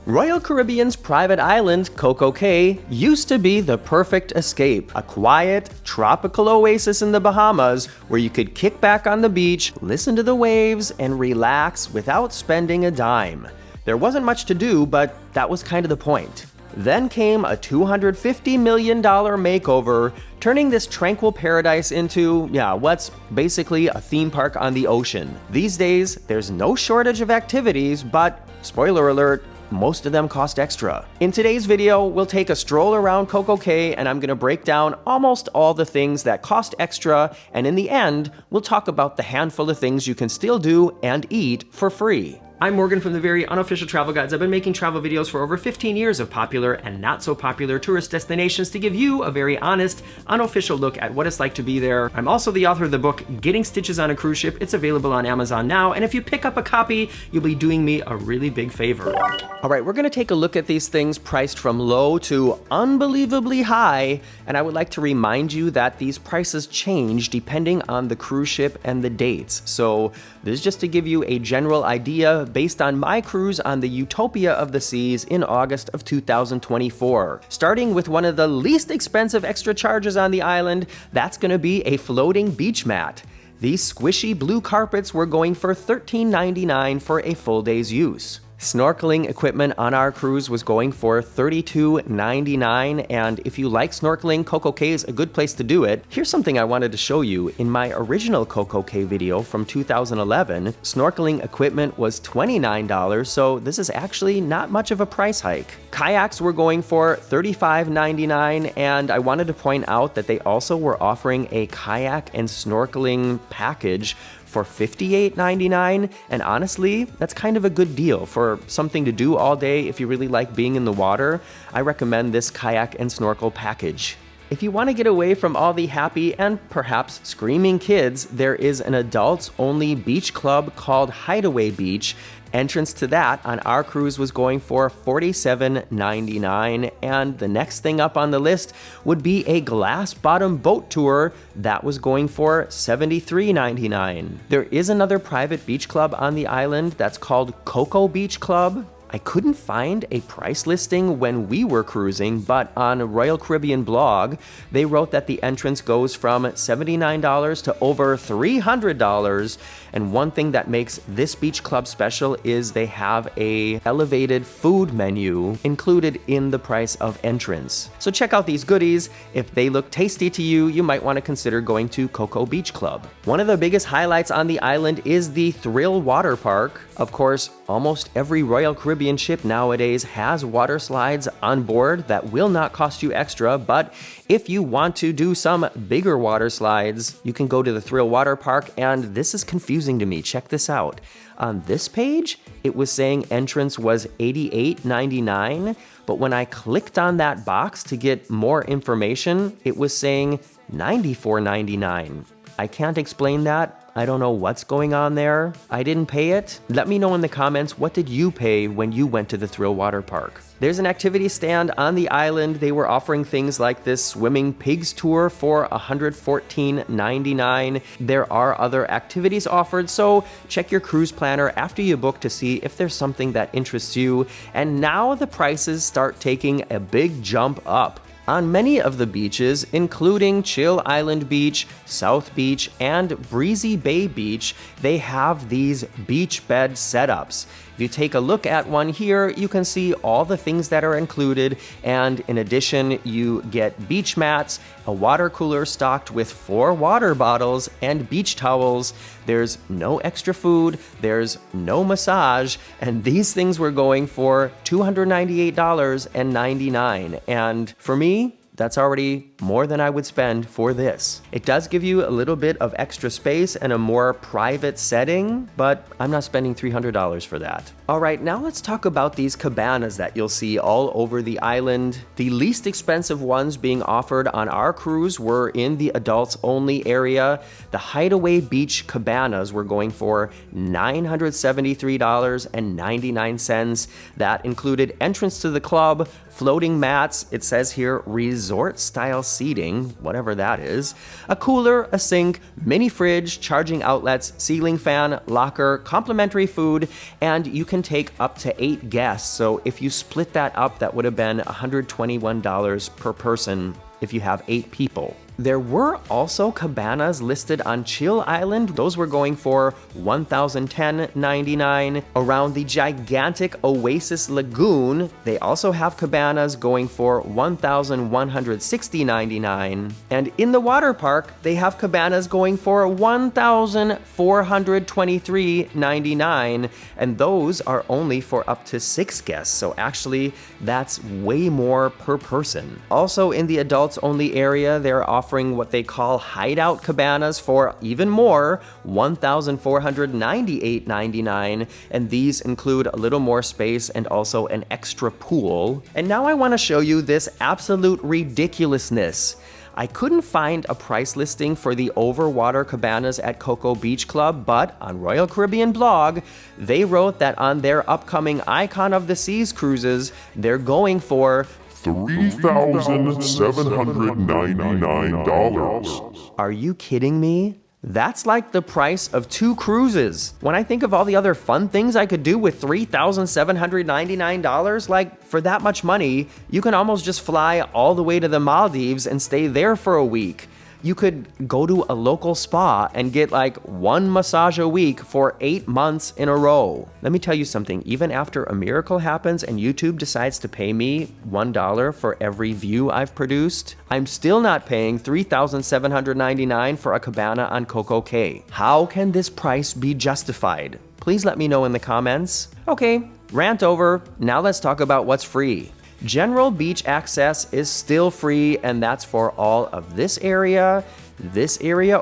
Royal Caribbean's private island, Coco Cay, used to be the perfect escape, a quiet, tropical oasis in the Bahamas where you could kick back on the beach, listen to the waves, and relax without spending a dime. There wasn't much to do, but that was kind of the point. Then came a $250 million makeover, turning this tranquil paradise into, what's basically a theme park on the ocean. These days, there's no shortage of activities, but, spoiler alert, most of them cost extra. In today's video, we'll take a stroll around Coco Cay and I'm gonna break down almost all the things that cost extra, and in the end, we'll talk about the handful of things you can still do and eat for free. I'm Morgan from the Very Unofficial Travel Guides. I've been making travel videos for over 15 years of popular and not so popular tourist destinations to give you a very honest, unofficial look at what it's like to be there. I'm also the author of the book, Getting Stitches on a Cruise Ship. It's available on Amazon now, and if you pick up a copy, you'll be doing me a really big favor. All right, we're gonna take a look at these things priced from low to unbelievably high, and I would like to remind you that these prices change depending on the cruise ship and the dates. So this is just to give you a general idea based on my cruise on the Utopia of the Seas in August of 2024. Starting with one of the least expensive extra charges on the island, that's gonna be a floating beach mat. These squishy blue carpets were going for $13.99 for a full day's use. Snorkeling equipment on our cruise was going for $32.99, and if you like snorkeling, Coco Cay is a good place to do it. Here's something I wanted to show you. In my original Coco Cay video from 2011, snorkeling equipment was $29, so this is actually not much of a price hike. Kayaks were going for $35.99, and I wanted to point out that they also were offering a kayak and snorkeling package for $58.99, and honestly, that's kind of a good deal for something to do all day if you really like being in the water. I recommend this kayak and snorkel package. If you want to get away from all the happy and perhaps screaming kids, there is an adults-only beach club called Hideaway Beach. Entrance to that on our cruise was going for $47.99, and the next thing up on the list would be a glass bottom boat tour that was going for $73.99. There is another private beach club on the island that's called Coco Beach Club. I couldn't find a price listing when we were cruising, but on Royal Caribbean blog, they wrote that the entrance goes from $79 to over $300. And one thing that makes this beach club special is they have a elevated food menu included in the price of entrance. So check out these goodies. If they look tasty to you, you might want to consider going to Coco Beach Club. One of the biggest highlights on the island is the Thrill Water Park. Of course, almost every Royal Caribbean ship nowadays has water slides on board that will not cost you extra, but if you want to do some bigger water slides, you can go to the Thrill Water Park, and this is confusing to me. Check this out. On this page, it was saying entrance was $88.99, but when I clicked on that box to get more information, it was saying $94.99. I can't explain that. I don't know what's going on there. I didn't pay it. Let me know in the comments, what did you pay when you went to the Thrill Water Park? There's an activity stand on the island. They were offering things like this swimming pigs tour for $114.99. There are other activities offered, so check your cruise planner after you book to see if there's something that interests you. And now the prices start taking a big jump up. On many of the beaches, including Chill Island Beach, South Beach, and Breezy Bay Beach, they have these beach bed setups. If you take a look at one here, you can see all the things that are included, and in addition, you get beach mats, a water cooler stocked with 4 water bottles, and beach towels. There's no extra food, there's no massage, and these things were going for $298.99. And for me, that's already more than I would spend for this. It does give you a little bit of extra space and a more private setting, but I'm not spending $300 for that. All right, now let's talk about these cabanas that you'll see all over the island. The least expensive ones being offered on our cruise were in the adults only area. The Hideaway Beach cabanas were going for $973.99. That included entrance to the club, floating mats, it says here resort resort-style seating, whatever that is, a cooler, a sink, mini fridge, charging outlets, ceiling fan, locker, complimentary food, and you can take up to 8 guests. So if you split that up, that would have been $121 per person if you have 8 people. There were also cabanas listed on Chill Island. Those were going for $1,010.99. Around the gigantic Oasis Lagoon, they also have cabanas going for $1,160.99. And in the water park, they have cabanas going for $1,423.99. And those are only for up to 6 guests. So actually, that's way more per person. Also in the adults-only area, they're offering what they call hideout cabanas for even more, $1,498.99, and these include a little more space and also an extra pool. And now I want to show you this absolute ridiculousness. I couldn't find a price listing for the overwater cabanas at Coco Beach Club, but on Royal Caribbean blog, they wrote that on their upcoming Icon of the Seas cruises, they're going for $3,799. Are you kidding me? That's like the price of 2 cruises. When I think of all the other fun things I could do with $3,799, like for that much money, you can almost just fly all the way to the Maldives and stay there for a week. You could go to a local spa and get like 1 massage a week for 8 months in a row. Let me tell you something, even after a miracle happens and YouTube decides to pay me $1 for every view I've produced, I'm still not paying $3,799 for a cabana on Coco Cay. How can this price be justified? Please let me know in the comments. Okay, rant over. Now let's talk about what's free. General beach access is still free, and that's for all of this area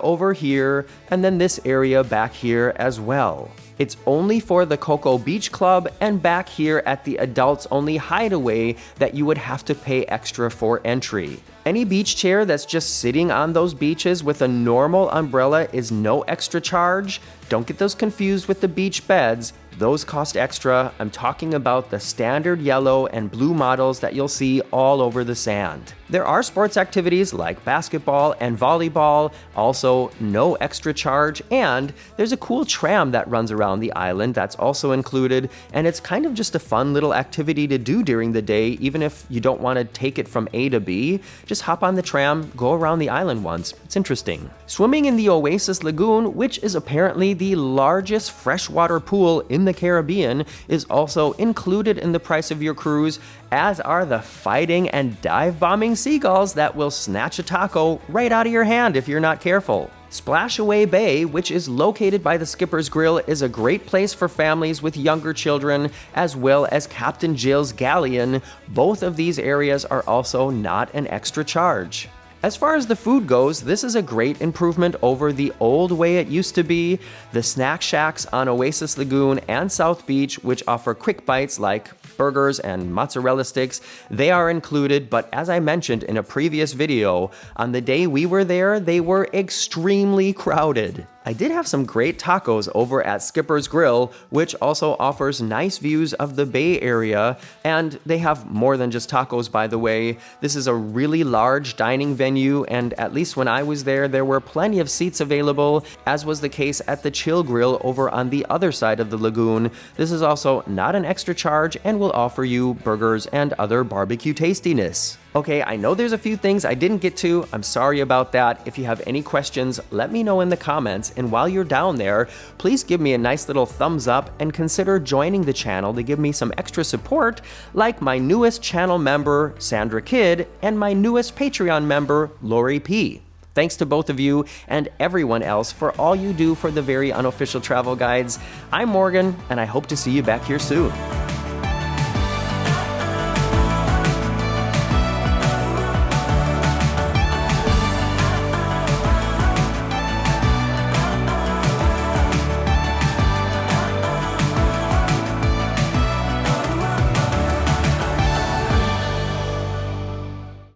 over here, and then this area back here as well. It's only for the Coco Beach Club and back here at the Adults Only Hideaway that you would have to pay extra for entry. Any beach chair that's just sitting on those beaches with a normal umbrella is no extra charge. Don't get those confused with the beach beds. Those cost extra. I'm talking about the standard yellow and blue models that you'll see all over the sand. There are sports activities like basketball and volleyball, also no extra charge, and there's a cool tram that runs around the island that's also included, and it's kind of just a fun little activity to do during the day, even if you don't want to take it from A to B. Just hop on the tram, go around the island once. It's interesting. Swimming in the Oasis Lagoon, which is apparently the largest freshwater pool in the Caribbean, is also included in the price of your cruise, as are the fighting and dive-bombing seagulls that will snatch a taco right out of your hand if you're not careful. Splashaway Bay, which is located by the Skipper's Grill, is a great place for families with younger children, as well as Captain Jill's Galleon. Both of these areas are also not an extra charge. As far as the food goes, this is a great improvement over the old way it used to be. The snack shacks on Oasis Lagoon and South Beach, which offer quick bites like burgers and mozzarella sticks, they are included, but as I mentioned in a previous video, on the day we were there, they were extremely crowded. I did have some great tacos over at Skipper's Grill, which also offers nice views of the Bay Area, and they have more than just tacos, by the way. This is a really large dining venue, and at least when I was there, there were plenty of seats available, as was the case at the Chill Grill over on the other side of the lagoon. This is also not an extra charge and will offer you burgers and other barbecue tastiness. Okay, I know there's a few things I didn't get to. I'm sorry about that. If you have any questions, let me know in the comments. And while you're down there, please give me a nice little thumbs up and consider joining the channel to give me some extra support, like my newest channel member, Sandra Kidd, and my newest Patreon member, Lori P. Thanks to both of you and everyone else for all you do for the Very Unofficial Travel Guides. I'm Morgan, and I hope to see you back here soon.